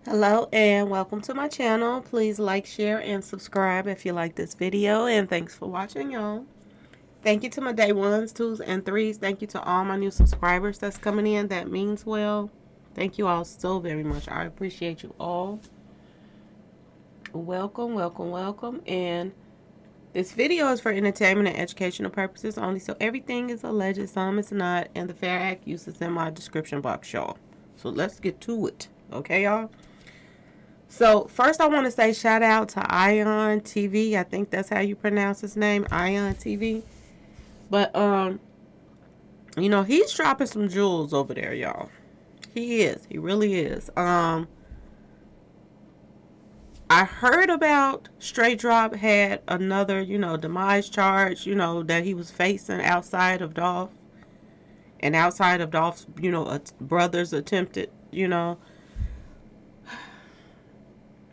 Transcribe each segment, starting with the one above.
Hello and welcome to my channel. Please like, share, and subscribe if you like this video. And thanks for watching, y'all. Thank you to my day ones, twos, and threes. Thank you to all my new subscribers that's coming in. That means well. Thank you all so very much. I appreciate you all. Welcome, welcome, welcome. And this video is for entertainment and educational purposes only. So everything is alleged, some is not. And the Fair Act use is in my description box, y'all. So let's get to it. Okay, y'all? So first I want to say shout out to Ion TV. I think that's how you pronounce his name, Ion TV. But he's dropping some jewels over there, y'all. He is. He really is. I heard about Straight Drop had another, demise charge, that he was facing outside of Dolph. And outside of Dolph's, brothers attempted,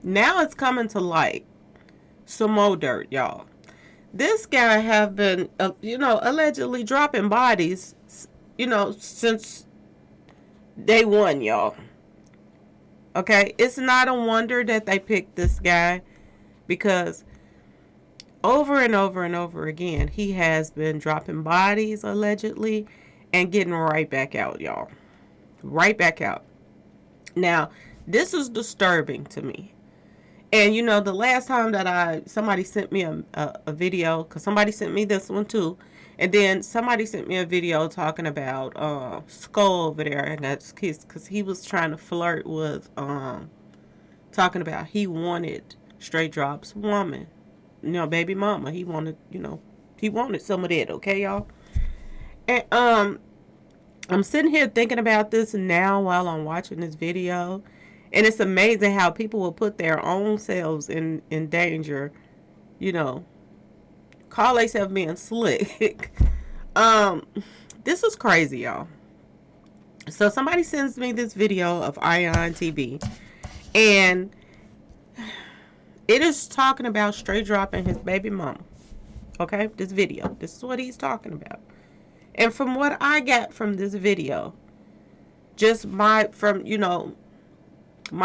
Now it's coming to light. Some more dirt, y'all. This guy have been, allegedly dropping bodies, since day one, y'all. Okay? It's not a wonder that they picked this guy because over and over and over again, he has been dropping bodies, allegedly, and getting right back out, y'all. Right back out. Now, this is disturbing to me. And the last time that somebody sent me a video, because somebody sent me this one too, and then somebody sent me a video talking about Skull over there, and that's because he was trying to flirt with talking about he wanted Straight Drop's woman, baby mama. He wanted some of that, okay, y'all. And I'm sitting here thinking about this now while I'm watching this video. And it's amazing how people will put their own selves in danger, call themselves being slick. This is crazy, y'all. So somebody sends me this video of Ion TV, and it is talking about Straight Drop and his baby mama. Okay, this video. This is what he's talking about. And from what I got from this video, just my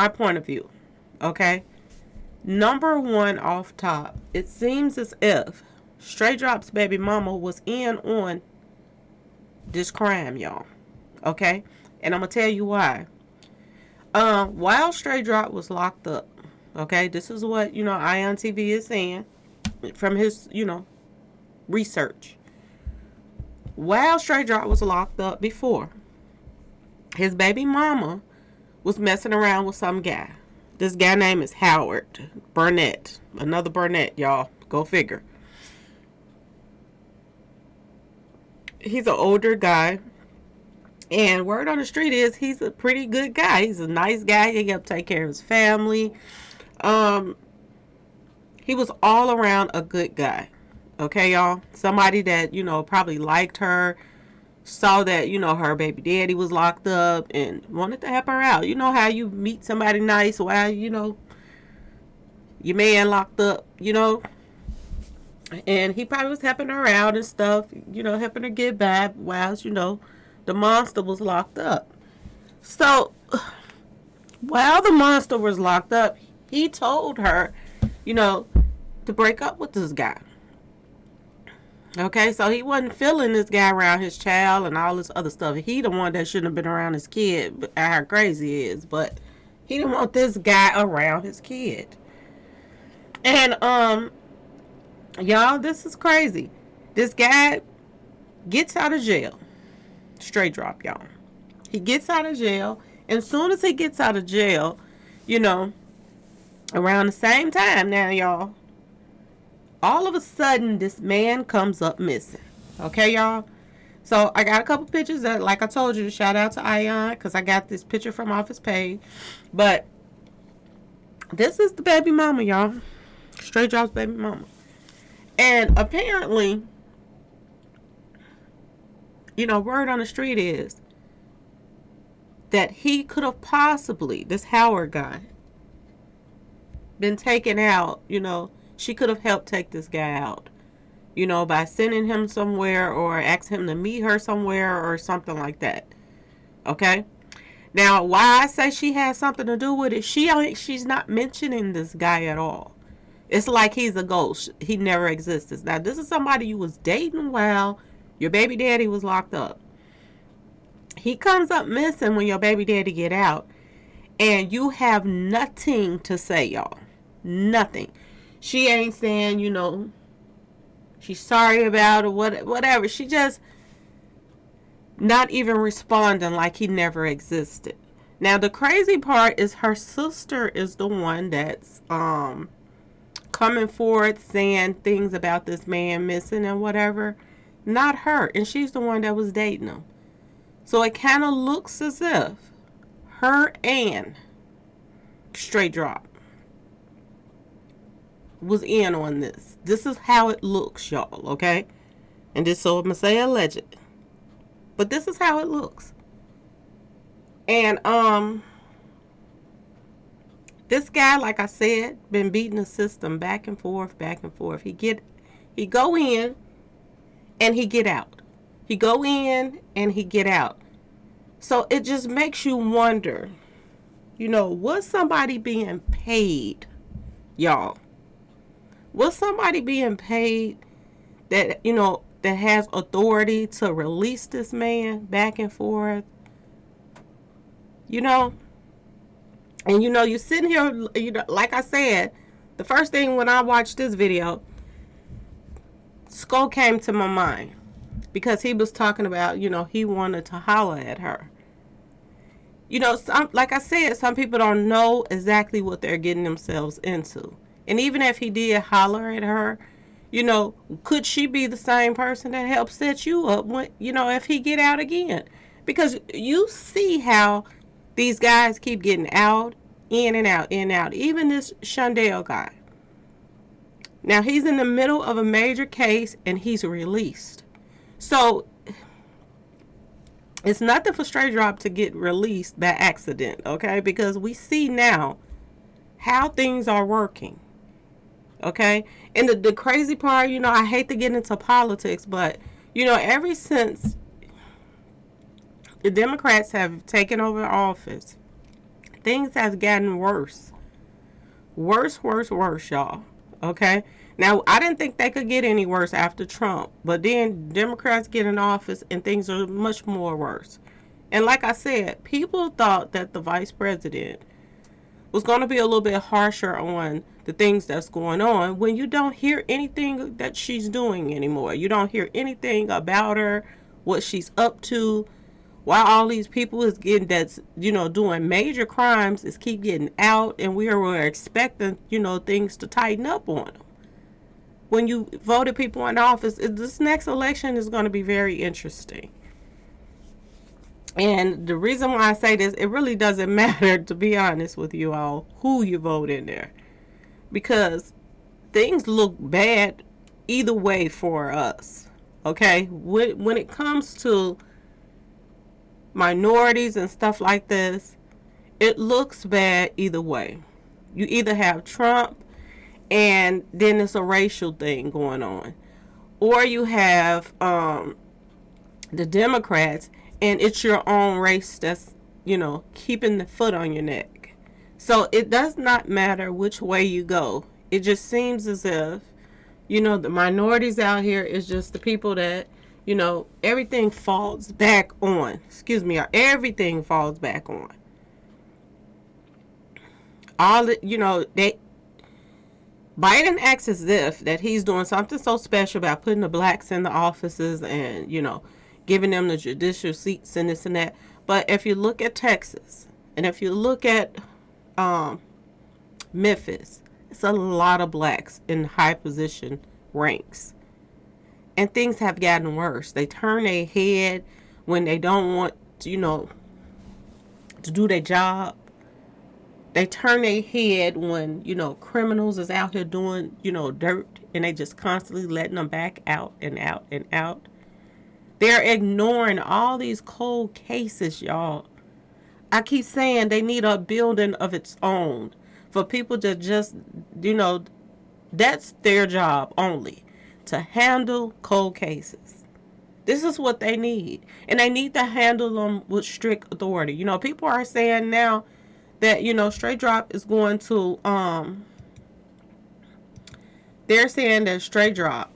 point of view, okay? Number one off top, it seems as if Straight Drop's baby mama was in on this crime, y'all. Okay? And I'm gonna tell you why. While Straight Drop was locked up, okay, this is what, Ion TV is saying from his, research. While Straight Drop was locked up before, his baby mama was messing around with some guy. This guy name is Howard Burnett. Another Burnett, y'all. Go figure. He's an older guy. And word on the street is he's a pretty good guy. He's a nice guy. He helped take care of his family. He was all around a good guy. Okay, y'all? Somebody that, probably liked her, saw that, her baby daddy was locked up and wanted to help her out. You know how you meet somebody nice while, your man locked up, and he probably was helping her out and stuff, helping her get back while, the monster was locked up. So while the monster was locked up, he told her, to break up with this guy. Okay, so he wasn't feeling this guy around his child and all this other stuff. He the one that shouldn't have been around his kid, how crazy he is. But he didn't want this guy around his kid. And y'all, this is crazy. This guy gets out of jail. Straight Drop, y'all. He gets out of jail, and as soon as he gets out of jail, around the same time now, y'all, all of a sudden, this man comes up missing. Okay, y'all? So, I got a couple pictures that, like I told you, to shout out to Ion, because I got this picture from off his page. But, this is the baby mama, y'all. Straight Drop's baby mama. And, apparently, word on the street is that he could have possibly, this Howard guy, been taken out, she could have helped take this guy out, by sending him somewhere or asking him to meet her somewhere or something like that. Okay? Now, why I say she has something to do with it, she's not mentioning this guy at all. It's like he's a ghost. He never existed. Now, this is somebody you was dating while your baby daddy was locked up. He comes up missing when your baby daddy get out, and you have nothing to say, y'all. Nothing. She ain't saying, she's sorry about it, whatever. She just not even responding like he never existed. Now, the crazy part is her sister is the one that's coming forward saying things about this man missing and whatever. Not her. And she's the one that was dating him. So it kind of looks as if her and Straight Drop was in on this. This is how it looks, y'all, okay? And this, so I'm going to say alleged. But this is how it looks. And this guy, like I said, been beating the system back and forth, back and forth. He go in and he get out. He go in and he get out. So it just makes you wonder, was somebody being paid, y'all? Was somebody being paid that, that has authority to release this man back and forth? And you're sitting here, like I said, the first thing when I watched this video, Skull came to my mind. Because he was talking about, he wanted to holler at her. Like I said, some people don't know exactly what they're getting themselves into. And even if he did holler at her, could she be the same person that helped set you up when, if he get out again? Because you see how these guys keep getting out, in and out, in and out. Even this Shondell guy. Now, he's in the middle of a major case and he's released. So, it's nothing for Straight Drop to get released by accident, okay? Because we see now how things are working, okay? And the crazy part, I hate to get into politics, but, ever since the Democrats have taken over office, things have gotten worse. Worse, worse, worse, y'all, okay? Now, I didn't think they could get any worse after Trump, but then Democrats get in office and things are much more worse. And like I said, people thought that the vice president was going to be a little bit harsher on the things that's going on when you don't hear anything that she's doing anymore. You don't hear anything about her, what she's up to, why all these people is getting that's, doing major crimes is keep getting out, and we were expecting, things to tighten up on them. When you voted people in office, this next election is going to be very interesting. And the reason why I say this, it really doesn't matter, to be honest with you all, who you vote in there. Because things look bad either way for us. Okay? When it comes to minorities and stuff like this, it looks bad either way. You either have Trump, and then it's a racial thing going on. Or you have the Democrats, and it's your own race that's, keeping the foot on your neck. So it does not matter which way you go. It just seems as if, the minorities out here is just the people that, everything falls back on. Everything falls back on. All the, Biden acts as if that he's doing something so special about putting the blacks in the offices and, giving them the judicial seats and this and that. But if you look at Texas and if you look at Memphis, it's a lot of blacks in high position ranks. And things have gotten worse. They turn their head when they don't want, to do their job. They turn their head when, criminals is out here doing, dirt, and they just constantly letting them back out and out and out. They're ignoring all these cold cases, y'all. I keep saying they need a building of its own for people to just, that's their job only, to handle cold cases. This is what they need. And they need to handle them with strict authority. You know, people are saying now that, you know, straight drop is going to, they're saying that straight drop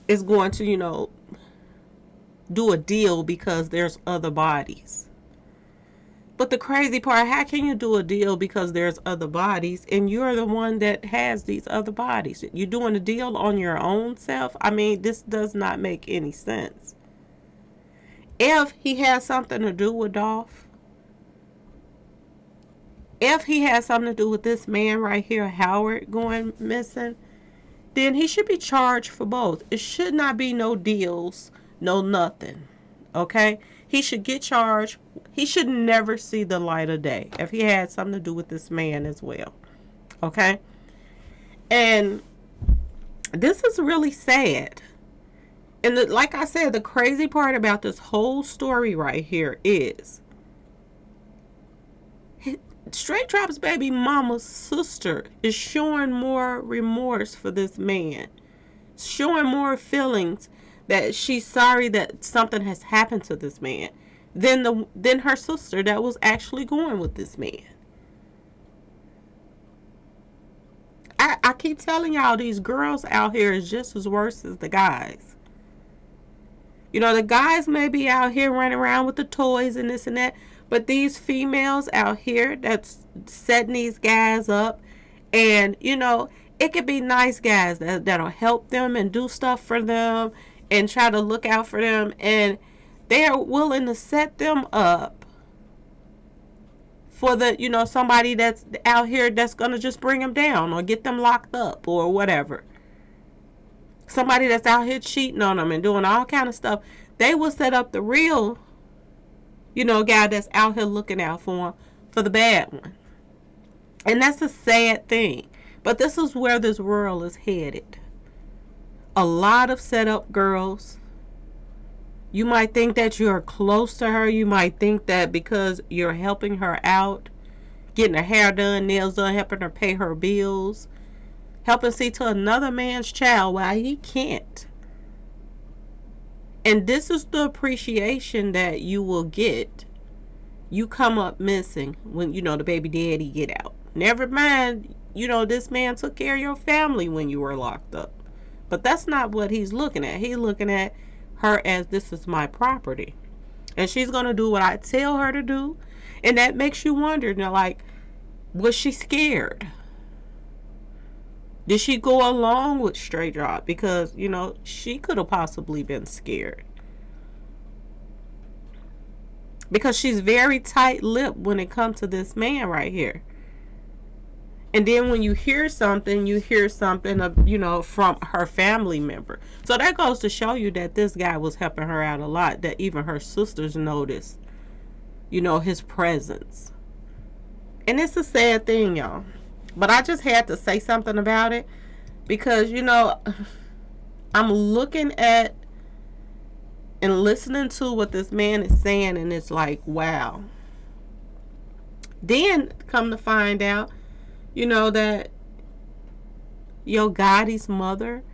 is going to, you know, do a deal because there's other bodies. But the crazy part, how can you do a deal because there's other bodies and you're the one that has these other bodies? You're doing a deal on your own self? I mean, this does not make any sense. If he has something to do with Dolph, if he has something to do with this man right here, Howard, going missing, then he should be charged for both. It should not be no deals, no nothing. Okay? He should get charged. He should never see the light of day if he had something to do with this man as well. Okay? And this is really sad. And like I said, the crazy part about this whole story right here is Straight Drop's baby mama's sister is showing more remorse for this man, showing more feelings that she's sorry that something has happened to this man than her sister that was actually going with this man. I keep telling y'all, these girls out here is just as worse as the guys. You know, the guys may be out here running around with the toys and this and that, but these females out here that's setting these guys up, and, you know, it could be nice guys that'll help them and do stuff for them and try to look out for them, and they're willing to set them up for the, you know, somebody that's out here that's going to just bring them down or get them locked up or whatever. Somebody that's out here cheating on them and doing all kind of stuff. They will set up the real, you know, guy that's out here looking out for him, for the bad one. And that's a sad thing. But this is where this world is headed. A lot of set up girls. You might think that you're close to her. You might think that because you're helping her out, getting her hair done, nails done, helping her pay her bills, helping see to another man's child while he can't. And this is the appreciation that you will get. You come up missing when, you know, the baby daddy get out. Never mind, you know, this man took care of your family when you were locked up. But that's not what he's looking at. He's looking at her as, this is my property. And she's going to do what I tell her to do. And that makes you wonder, you know, like, was she scared? Did she go along with straight drop? Because, you know, she could have possibly been scared. Because she's very tight-lipped when it comes to this man right here. And then when you hear something, of, you know, from her family member. So that goes to show you that this guy was helping her out a lot. That even her sisters noticed, you know, his presence. And it's a sad thing, y'all. But I just had to say something about it. Because, you know, I'm looking at and listening to what this man is saying. And it's like, wow. Then come to find out, you know, that Yo Gotti's mother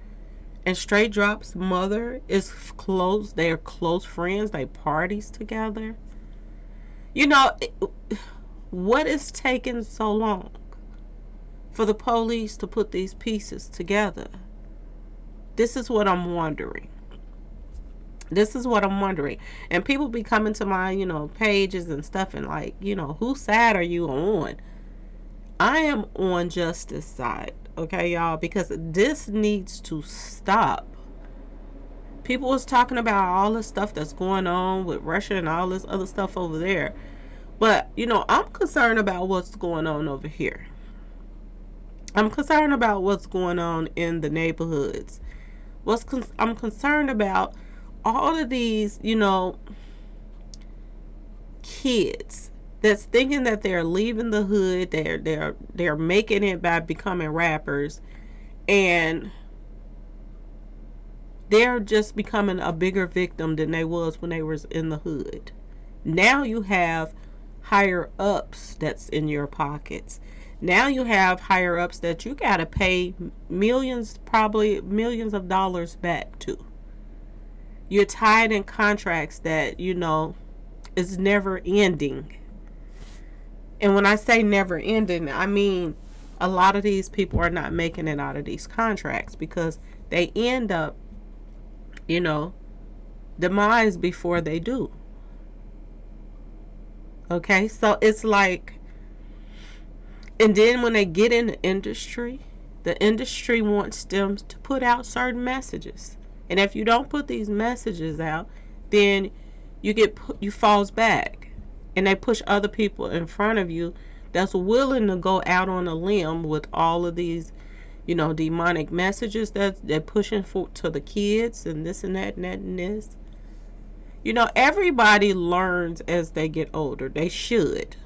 and Straight Drop's mother is close. They're close friends. They parties together. You know, what is taking so long for the police to put these pieces together? This is what I'm wondering. This is what I'm wondering. And people be coming to my, you know, pages and stuff and like, you know, whose side are you on? I am on justice side, okay, y'all, because this needs to stop. People was talking about all the stuff that's going on with Russia and all this other stuff over there. But, you know, I'm concerned about what's going on over here. I'm concerned about what's going on in the neighborhoods. I'm concerned about all of these, you know, kids that's thinking that they're leaving the hood, they're making it by becoming rappers, and they're just becoming a bigger victim than they was when they was in the hood. Now you have higher ups that's in your pockets. Now you have higher ups that you gotta pay millions, probably millions of dollars back to. You're tied in contracts that, is never ending. And when I say never ending, I mean a lot of these people are not making it out of these contracts because they end up, you know, demise before they do. Okay, so it's like, and then when they get in the industry wants them to put out certain messages. And if you don't put these messages out, then you falls back. And they push other people in front of you that's willing to go out on a limb with all of these, demonic messages that they're pushing to the kids and this and that and that and this. Everybody learns as they get older. They should.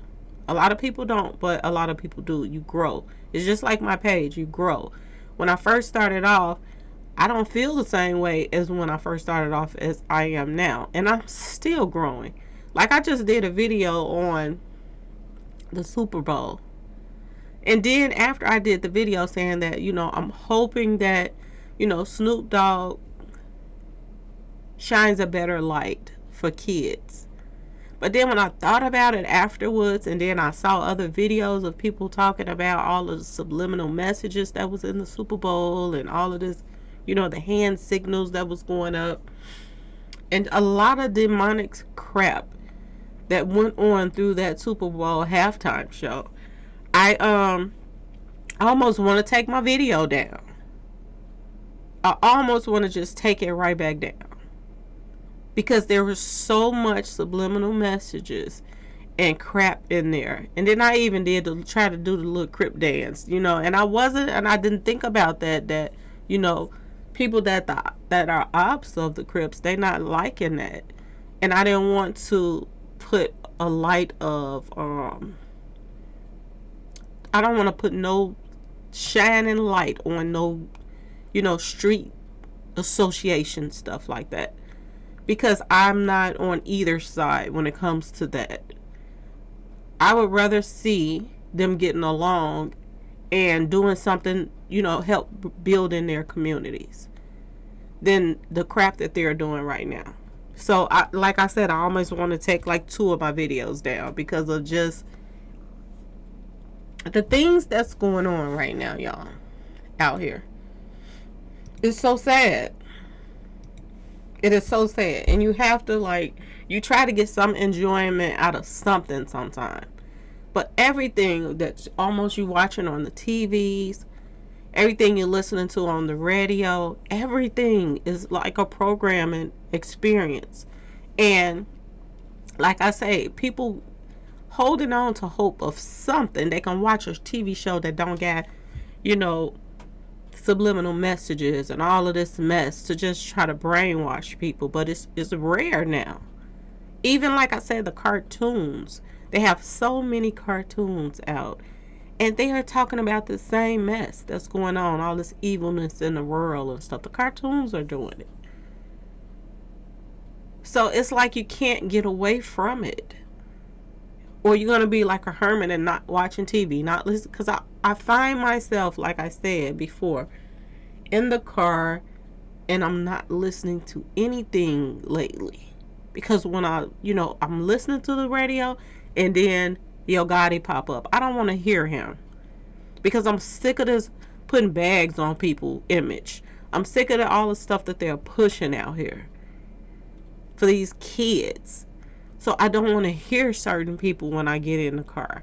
A lot of people don't, but a lot of people do. You grow. It's just like my page. You grow. When I first started off, I don't feel the same way as when I first started off as I am now. And I'm still growing. Like I just did a video on the Super Bowl. And then after I did the video saying that, I'm hoping that, Snoop Dogg shines a better light for kids. But then when I thought about it afterwards, and then I saw other videos of people talking about all of the subliminal messages that was in the Super Bowl and all of this, the hand signals that was going up, and a lot of demonic crap that went on through that Super Bowl halftime show, I almost want to take my video down. I almost want to just take it right back down. Because there was so much subliminal messages and crap in there. And then I even did try to do the little crip dance, and I didn't think about that, people that are ops of the Crips, they not liking that. And I didn't want to put a light of, I don't want to put no shining light on no, street association stuff like that. Because I'm not on either side when it comes to that. I would rather see them getting along and doing something, help build in their communities than the crap that they're doing right now. So, like I said, I almost want to take like 2 of my videos down because of just the things that's going on right now, y'all, out here. It's so sad. It is so sad. And you have to, you try to get some enjoyment out of something sometime. But everything that's almost you watching on the TVs, everything you're listening to on the radio, everything is like a programming experience. And like I say, people holding on to hope of something. They can watch a TV show that don't got, subliminal messages and all of this mess to just try to brainwash people, but it's rare now. Even like I said, the cartoons, they have so many cartoons out and they are talking about the same mess that's going on, all this evilness in the world and stuff. The cartoons are doing it. So it's like you can't get away from it, or you're going to be like a hermit and not watching TV, not listen. Because I find myself, like I said before, in the car and I'm not listening to anything lately. Because when I'm listening to the radio and then Yo Gotti pop up, I don't want to hear him. Because I'm sick of this putting bags on people image. I'm sick of all the stuff that they're pushing out here for these kids. So I don't want to hear certain people when I get in the car.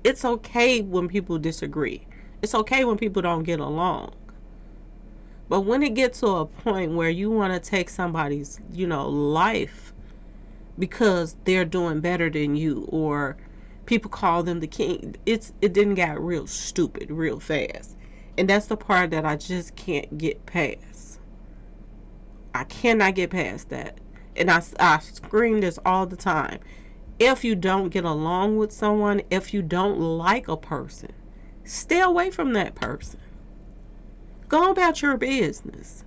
It's okay when people disagree. It's okay when people don't get along. But when it gets to a point where you want to take somebody's, life because they're doing better than you, or people call them the king, it didn't get real stupid real fast. And that's the part that I just can't get past. I cannot get past that. And I scream this all the time. If you don't get along with someone, if you don't like a person, stay away from that person. Go about your business.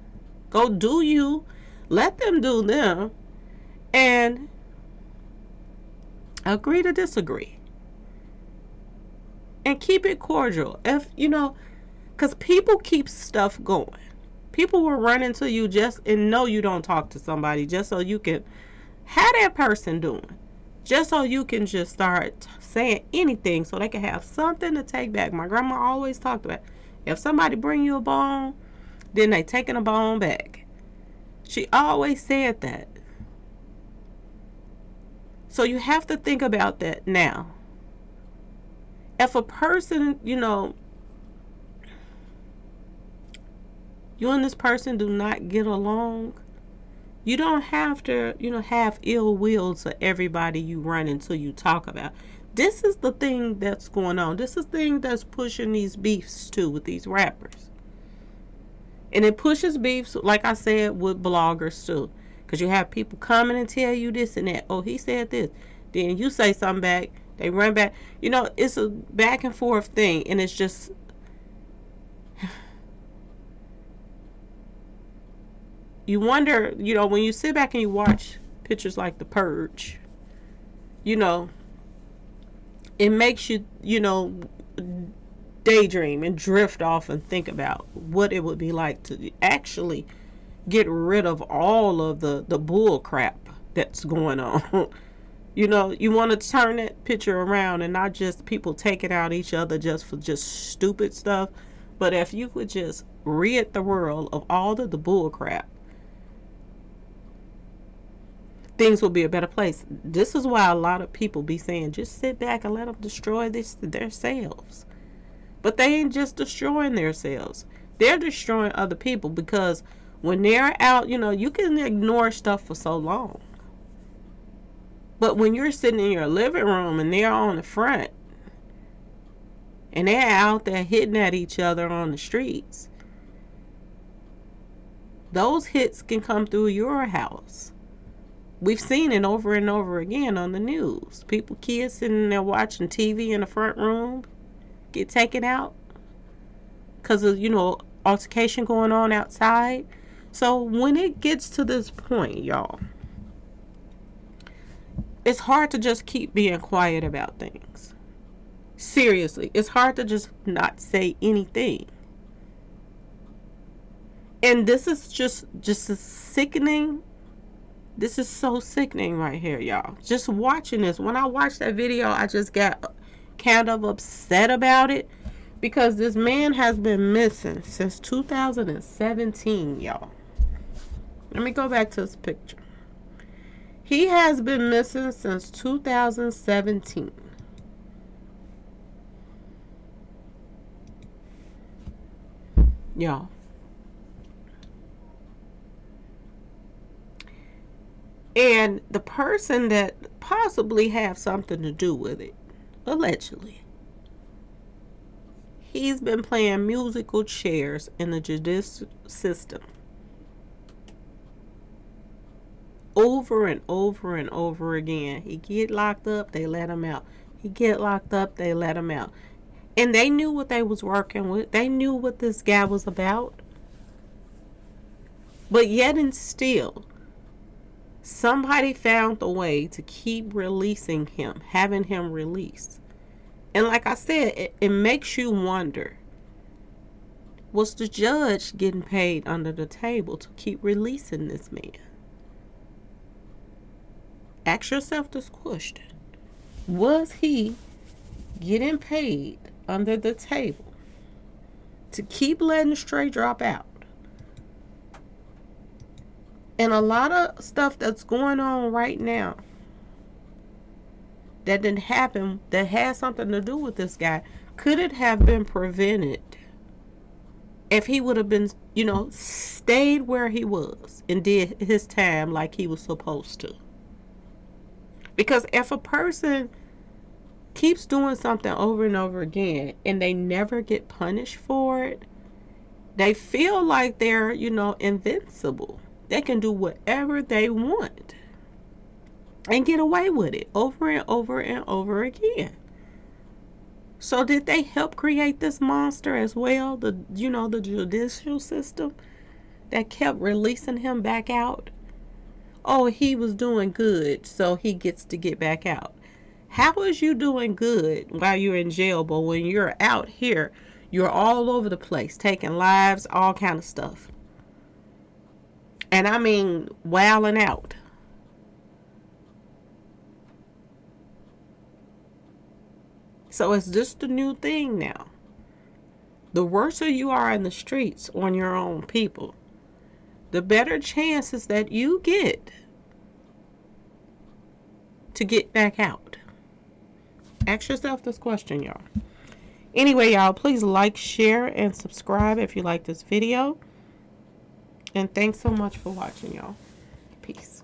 Go do you. Let them do them. And agree to disagree. And keep it cordial. If, Because people keep stuff going. People will run into you just and know you don't talk to somebody just so you can have that person doing. Just so you can just start saying anything so they can have something to take back. My grandma always talked about, if somebody bring you a bone, then they taking a bone back. She always said that. So you have to think about that now. If a person, you and this person do not get along, you don't have to, have ill will to everybody you run into, you talk about. This is the thing that's going on. This is the thing that's pushing these beefs too with these rappers. And it pushes beefs, like I said, with bloggers too. Because you have people coming and tell you this and that. Oh, he said this. Then you say something back. They run back. It's a back and forth thing. And it's just... You wonder, when you sit back and you watch pictures like The Purge, it makes you, daydream and drift off and think about what it would be like to actually get rid of all of the bull crap that's going on. You want to turn that picture around and not just people taking out each other just for just stupid stuff, but if you could just rid the world of all of the bull crap, things will be a better place. This is why a lot of people be saying, just sit back and let them destroy themselves. But they ain't just destroying themselves. They're destroying other people, because when they're out, you can ignore stuff for so long. But when you're sitting in your living room and they're on the front and they're out there hitting at each other on the streets, those hits can come through your house. We've seen it over and over again on the news. Kids sitting there watching TV in the front room get taken out because of, altercation going on outside. So when it gets to this point, y'all, it's hard to just keep being quiet about things. Seriously, it's hard to just not say anything. And this is just a sickening. This is so sickening right here, y'all. Just watching this. When I watched that video, I just got kind of upset about it, because this man has been missing since 2017, y'all. Let me go back to this picture. He has been missing since 2017. Y'all. And the person that possibly have something to do with it, allegedly, he's been playing musical chairs in the judicial system over and over and over again. He get locked up, they let him out. He get locked up, they let him out. And they knew what they was working with. They knew what this guy was about. But yet and still, somebody found a way to keep releasing him, having him released. And like I said, it makes you wonder, was the judge getting paid under the table to keep releasing this man? Ask yourself this question. Was he getting paid under the table to keep letting the stray drop out? And a lot of stuff that's going on right now that didn't happen, that had something to do with this guy, could it have been prevented if he would have been, stayed where he was and did his time like he was supposed to? Because if a person keeps doing something over and over again and they never get punished for it, they feel like they're, invincible. They can do whatever they want and get away with it over and over and over again. So did they help create this monster as well? The judicial system that kept releasing him back out? Oh, he was doing good, so he gets to get back out. How is you doing good while you're in jail, but when you're out here, You're all over the place, taking lives, all kind of stuff. And I mean, wilding out. So it's just the new thing now. The worse you are in the streets on your own people, the better chances that you get to get back out. Ask yourself this question, y'all. Anyway, y'all, please like, share, and subscribe if you like this video. And thanks so much for watching, y'all. Peace.